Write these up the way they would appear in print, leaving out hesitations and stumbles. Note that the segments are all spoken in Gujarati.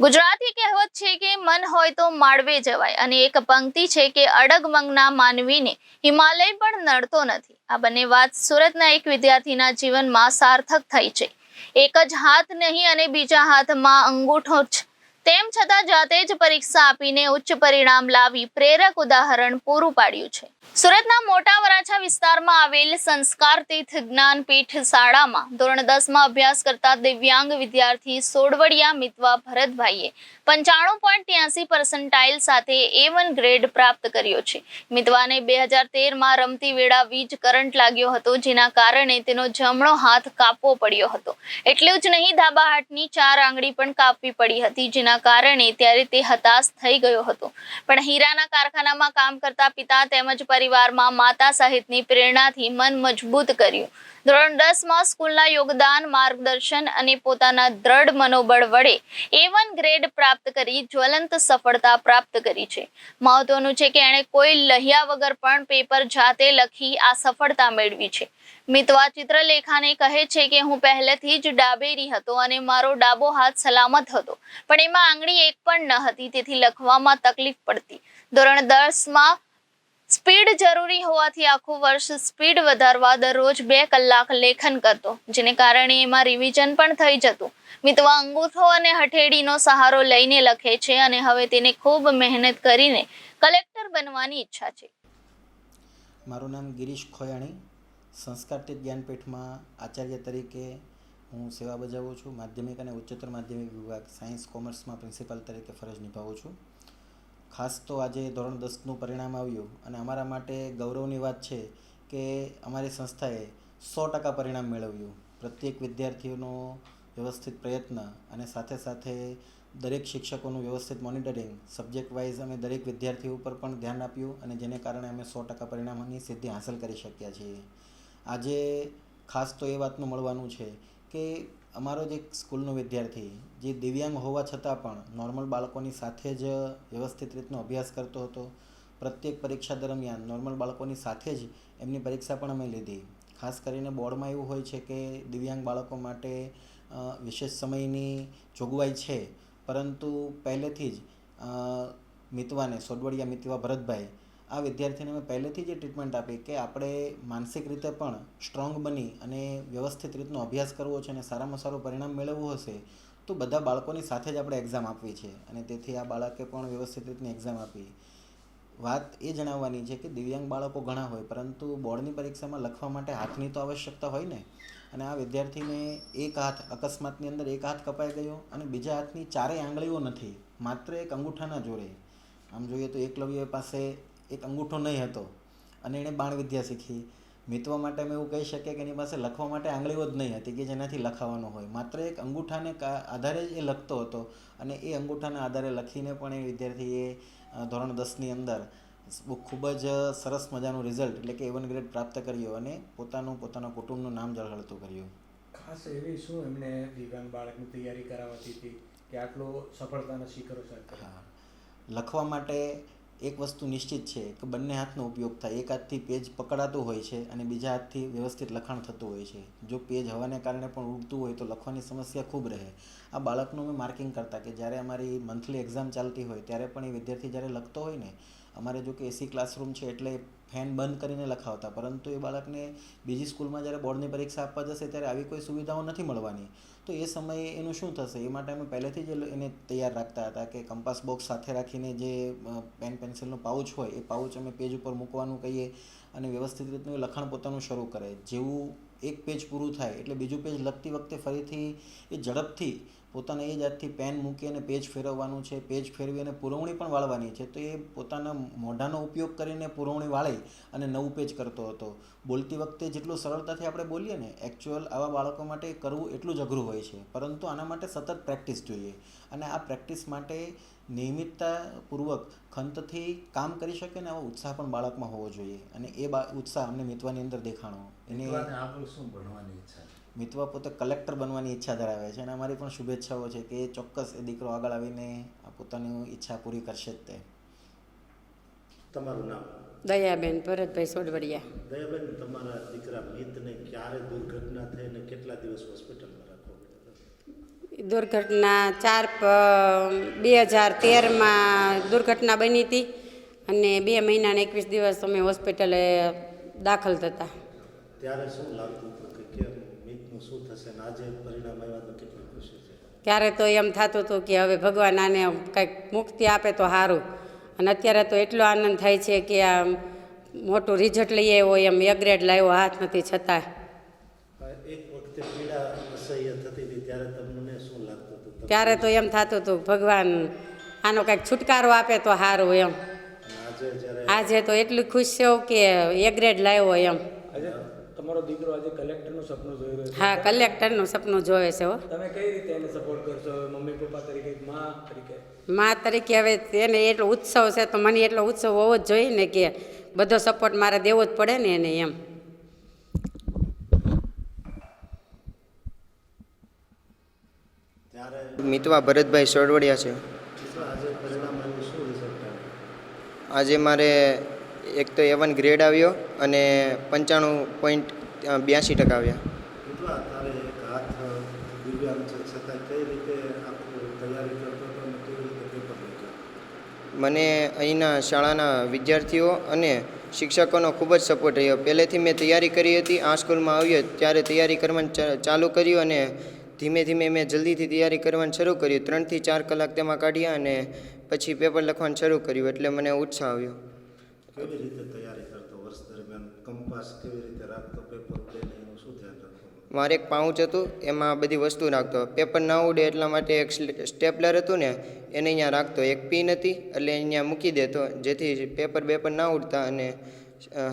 ગુજરાતી કહેવત છે કે મન હોય તો માળવે જવાય અને એક પંક્તિ છે કે અડગ મનના માનવીને હિમાલય પણ નડતો નથી. આ બંને વાત સુરતના એક વિદ્યાર્થીના જીવનમાં સાર્થક થઈ છે. એક જ હાથ નહીં અને બીજા હાથમાં અંગૂઠો જ, તેમ છતાં જાતે જ પરીક્ષા આપીને ઉચ્ચ પરિણામ લાવી પ્રેરક ઉદાહરણ પૂરું પાડ્યું છે. સુરતના મોટા વરાછા વિસ્તારમાં આવેલ સંસ્કાર તીર્થ જ્ઞાનપીઠ શાળામાં ધોરણ 10માં અભ્યાસ કરતા દિવ્યાંગ વિદ્યાર્થી સોડવડિયા મિતવા ભરતભાઈએ 95.83% સાથે A1 ગ્રેડ પ્રાપ્ત કર્યો છે. મિતવાને 2013માં રમતી વેળા વીજ કરંટ લાગ્યો હતો, જેના કારણે તેનો જમણો હાથ કાપવો પડ્યો હતો. એટલું જ નહીં, ડાબા હાથની 4 આંગળી પણ કાપવી પડી હતી, જેના કારણે ત્યારે તે હતાશ થઈ ગયો હતો. પણ હીરાના કારખાનામાં કામ કરતા પિતા તેમજ પરિવારમાં માતા સહિતની પ્રેરણાથી મન મજબૂત કર્યું. ધોરણ 10માં સ્કૂલના યોગદાન, માર્ગદર્શન અને પોતાના દ્રઢ મનોબળ વડે A1 ગ્રેડ પ્રાપ્ત કરી જ્વલંત સફળતા પ્રાપ્ત કરી છે. મહત્વનું છે કે એણે કોઈ લહ્યા વગર પણ પેપર જાતે લખી આ સફળતા મેળવી છે. મિતવા ચિત્રલેખાને કહે છે કે હું પહેલેથી જ ડાબેરી હતો અને મારો ડાબો હાથ સલામત હતો, પણ એમાં આંગળી એક પણ ન હતી, તેથી લખવામાં તકલીફ પડતી. ધોરણ 10માં સ્પીડ જરૂરી હોવાથી આખું વર્ષ સ્પીડ વધારવા દરરોજ 2 કલાક લેખન કરતો, જેને કારણે એમાં રિવિઝન પણ થઈ જતું. મિતવા અંગૂઠો અને હથેળીનો સહારો લઈને લખે છે અને હવે તેને ખૂબ મહેનત કરીને કલેક્ટર બનવાની ઈચ્છા છે. મારું નામ ગિરીશ ખોયાણી. સંસ્કાર તીર્થ જ્ઞાનપીઠમાં આચાર્ય તરીકે હું સેવા બજાવું છું. માધ્યમિક અને ઉચ્ચતર માધ્યમિક વિભાગ સાયન્સ કોમર્સમાં પ્રિન્સિપાલ તરીકે ફરજ નિભાવું છું. ખાસ તો આજે ધોરણ 10નું પરિણામ આવ્યું અને અમારા માટે ગૌરવની વાત છે કે અમારી સંસ્થાએ 100% પરિણામ મેળવ્યું. પ્રત્યેક વિદ્યાર્થીઓનો વ્યવસ્થિત પ્રયત્ન અને સાથે સાથે દરેક શિક્ષકોનું વ્યવસ્થિત મોનિટરિંગ, સબ્જેક્ટ વાઇઝ અમે દરેક વિદ્યાર્થીઓ ઉપર પણ ધ્યાન આપ્યું અને જેને કારણે અમે 100% પરિણામની સિદ્ધિ હાંસલ કરી શક્યા છીએ. આજે ખાસ તો એ વાતનું મળવાનું છે કે અમારો જે સ્કૂલનો વિદ્યાર્થી જે દિવ્યાંગ હોવા છતાં પણ નોર્મલ બાળકોની સાથે જ વ્યવસ્થિત રીતનો અભ્યાસ કરતો હતો. પ્રત્યેક પરીક્ષા દરમિયાન નોર્મલ બાળકોની સાથે જ એમની પરીક્ષા પણ અમે લીધી. ખાસ કરીને બોર્ડમાં એવું હોય છે કે દિવ્યાંગ બાળકો માટે વિશેષ સમયની જોગવાઈ છે, પરંતુ પહેલેથી જ મિતવાને સોડવડિયા મિતવા ભરતભાઈ આ વિદ્યાર્થીને મેં પહેલેથી જ ટ્રીટમેન્ટ આપી કે આપણે માનસિક રીતે પણ સ્ટ્રોંગ બની અને વ્યવસ્થિત રીતનો અભ્યાસ કરવો છે અને સારામાં સારું પરિણામ મેળવવું હશે તો બધા બાળકોની સાથે જ આપણે એક્ઝામ આપવી છે અને તેથી આ બાળકે પણ વ્યવસ્થિત રીતની એક્ઝામ આપી. વાત એ જણાવવાની છે કે દિવ્યાંગ બાળકો ઘણા હોય, પરંતુ બોર્ડની પરીક્ષામાં લખવા માટે હાથની તો આવશ્યકતા હોય ને. અને આ વિદ્યાર્થીને એક હાથ અકસ્માતની અંદર એક હાથ કપાઈ ગયો અને બીજા હાથની 4 આંગળીઓ નથી, માત્ર એક અંગૂઠાના જોડે. આમ જોઈએ તો એકલવ્ય પાસે એક અંગૂઠો નહીં હતો અને એણે બાણ વિદ્યા શીખી. મિતવા માટે અમે એવું કહી શકીએ કે એની પાસે લખવા માટે આંગળીઓ જ નહીં હતી કે જેનાથી લખાવાનું હોય, માત્ર એક અંગૂઠાને આધારે જ એ લખતો હતો અને એ અંગૂઠાના આધારે લખીને પણ એ વિદ્યાર્થીએ ધોરણ 10ની અંદર ખૂબ જ સરસ મજાનું રિઝલ્ટ એટલે કે A1 ગ્રેડ પ્રાપ્ત કર્યો અને પોતાના કુટુંબનું નામ ઝળહળતું કર્યું. ખાસ એવી શું એમને દિવ્યાંગ બાળકની તૈયારી કરાવતી હતી કે આટલો સફળતાના શિખરો સર? હા, લખવા માટે એક વસ્તુ નિશ્ચિત છે કે બંને હાથનો ઉપયોગ થાય. એક હાથથી પેજ પકડાતું હોય છે અને બીજા હાથથી વ્યવસ્થિત લખાણ થતું હોય છે. જો પેજ હવાને કારણે પણ ઉડતું હોય તો લખવાની સમસ્યા ખૂબ રહે. આ બાળકનું અમે માર્કિંગ કરતા કે જ્યારે અમારી મંથલી એક્ઝામ ચાલતી હોય ત્યારે પણ એ વિદ્યાર્થી જ્યારે લખતો હોય ને, અમારે જો કે એસી ક્લાસરૂમ છે એટલે ફેન બંધ કરીને લખાવતા, પરંતુ એ બાળકને બીજી સ્કૂલમાં જ્યારે બોર્ડની પરીક્ષા આપવા જશે ત્યારે આવી કોઈ સુવિધાઓ નથી મળવાની. તો એ સમયે એનું શું થશે, એ માટે અમે પહેલેથી જ એને તૈયાર રાખતા હતા કે કંપાસ બોક્સ સાથે રાખીને જે પેન પેન્સિલનું પાઉચ હોય એ પાઉચ અમે પેજ ઉપર મૂકવાનું કહીએ અને વ્યવસ્થિત રીતનું એ લખાણ પોતાનું શરૂ કરે. જેવું એક પેજ પૂરું થાય એટલે બીજું પેજ લખતી વખતે ફરીથી એ ઝડપથી પોતાના એ જ હાથથી પેન મૂકી અને પેજ ફેરવવાનું છે, પેજ ફેરવી અને પુરવણી પણ વાળવાની છે. તો એ પોતાના મોઢાનો ઉપયોગ કરીને પુરવણી વાળી અને નવું પેજ કરતો હતો. બોલતી વખતે જેટલું સરળતાથી આપણે બોલીએ ને, એકચ્યુઅલ આવા બાળકો માટે કરવું એટલું જ અઘરું હોય છે, પરંતુ આના માટે સતત પ્રેક્ટિસ જોઈએ અને આ પ્રેક્ટિસ માટે નિયમિતતાપૂર્વક ખંતથી કામ કરી શકે ને આવો ઉત્સાહ પણ બાળકમાં હોવો જોઈએ અને એ ઉત્સાહ અમને મિતવાની અંદર દેખાણો. એને શું ભણવાની ઈચ્છા છે? મિતવા પોતે કલેક્ટર બનવાની ઈચ્છા ધરાવે છે અને અમારી પણ શુભેચ્છાઓ છે કે ચોક્કસ એ દીકરો આગળ આવીને પોતાની ઈચ્છા પૂરી કરશે જ તે. તમારું નામ? દયાબેન ભરતભાઈ સોડવડિયા. દયાબેન, તમારા દીકરા મિતને ક્યારે દુર્ઘટના થઈ અને કેટલા દિવસ હોસ્પિટલમાં રાખવા પડ્યા? દુર્ઘટના 2013માં દુર્ઘટના બની હતી અને 2 મહિના ને 21 દિવસ અમે હોસ્પિટલે દાખલ થતા. ત્યારે શું લાગતું હતું કે કેમ મિતનું શું થશે ને આજે પરિણામ આવ્યા તો કેટલી ખુશી છે? ત્યારે તો એમ થતું હતું કે હવે ભગવાન આને કંઈક મુક્તિ આપે તો સારું, અને અત્યારે તો એટલો આનંદ થાય છે કે આ મોટું રિઝલ્ટ લઈ આવ્યો એમ A ગ્રેડ લાવ્યો હાથ નથી છતાં. એક વખતે પીડા અસહ્ય થતી હતી ત્યારે તમને શું લાગતું હતું? ત્યારે તો એમ થતું હતું ભગવાન આનો કંઈક છુટકારો આપે તો સારું એમ. અને આજે જ્યારે આજે તો એટલું ખુશ છું કે A ગ્રેડ લાવ્યો એમ. આજે તમારો દીકરો આજે કલેક્ટરનું સપનું જોઈ રહ્યો છે. હા, કલેક્ટરનું સપનું જોવે છે હો. તમે કઈ રીતે એને સપોર્ટ કરશો, મમ્મી પપ્પા તરીકે, મા તરીકે? મા તરીકે હવે એને એટલો ઉત્સવ છે તો મને એટલો ઉત્સવ હોવો જ જોઈએ ને કે બધો સપોર્ટ મારે દેવો જ પડે ને એને એમ. ત્યારે મિતવા ભરતભાઈ સોડવડિયા છે. આજે પરિણામ આવ્યું, શું રિઝલ્ટ આવ્યું? આજે મારે એક તો A1 ગ્રેડ આવ્યો અને 95.82% આવ્યા. કેટલા તારે એક હાથ દિવ્યાંગ છે છતાં કઈ રીતે આખું તૈયારી કરતો હતો અને કેવી રીતે પેપર લખ્યો? મને અહીંના શાળાના વિદ્યાર્થીઓ અને શિક્ષકોનો ખૂબ જ સપોર્ટ રહ્યો. પહેલેથી મેં તૈયારી કરી હતી. આ સ્કૂલમાં આવ્યો ત્યારે તૈયારી કરવાનું ચાલુ કર્યું અને ધીમે ધીમે મેં જલ્દીથી તૈયારી કરવાનું શરૂ કર્યું. 3 થી 4 કલાક તેમાં કાઢ્યા અને પછી પેપર લખવાનું શરૂ કર્યું. એટલે મને ઉત્સાહ આવ્યો. કેવી રીતે તૈયારી કરતો? વર્ષ દરમિયાન કંપાસ કેવી રીતે રાખતો? પેપર પ્લેન એનું શું ધ્યાન રાખતો? મારે એક પાઉચ હતું, એમાં બધી વસ્તુ રાખતો. પેપર ના ઉડે એટલા માટે એક સ્ટેપલર હતું ને એને અહીંયા રાખતો. એક પિન હતી એટલે અહીંયા મૂકી દેતો જેથી પેપર ના ઉડતા અને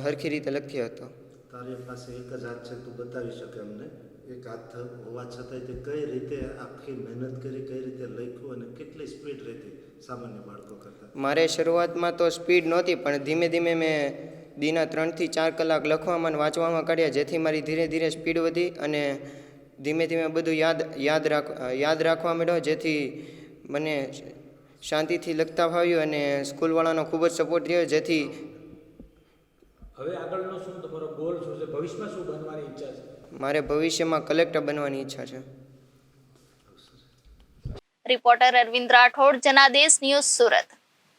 સરખી રીતે લખ્યો હતો. તારી પાસે એક જ હાથ છે, તું બતાવી શકે અમને? એક હાથ હોવા છતાંય તે કઈ રીતે આખી મહેનત કરી, કઈ રીતે લખ્યું અને કેટલી સ્પીડ રહેતી સામાન્ય બાળકો કરતાં? મારે શરૂઆતમાં તો સ્પીડ નહોતી, પણ ધીમે ધીમે મેં દીના 3 થી 4 કલાક લખવામાં અને વાંચવામાં કાઢ્યા જેથી મારી ધીરે ધીરે સ્પીડ વધી અને ધીમે ધીમે બધું યાદ રાખવા માંડ્યો જેથી મને શાંતિથી લખતા ફાવ્યું અને સ્કૂલવાળાનો ખૂબ જ સપોર્ટ રહ્યો જેથી હવે આગળનો શું તમારો ગોલ શું છે? ભવિષ્યમાં શું બનવાની ઈચ્છા છે? મારે ભવિષ્યમાં કલેક્ટર બનવાની ઈચ્છા છે. Reporter Arvind Rathod, Janadesh news, Surat.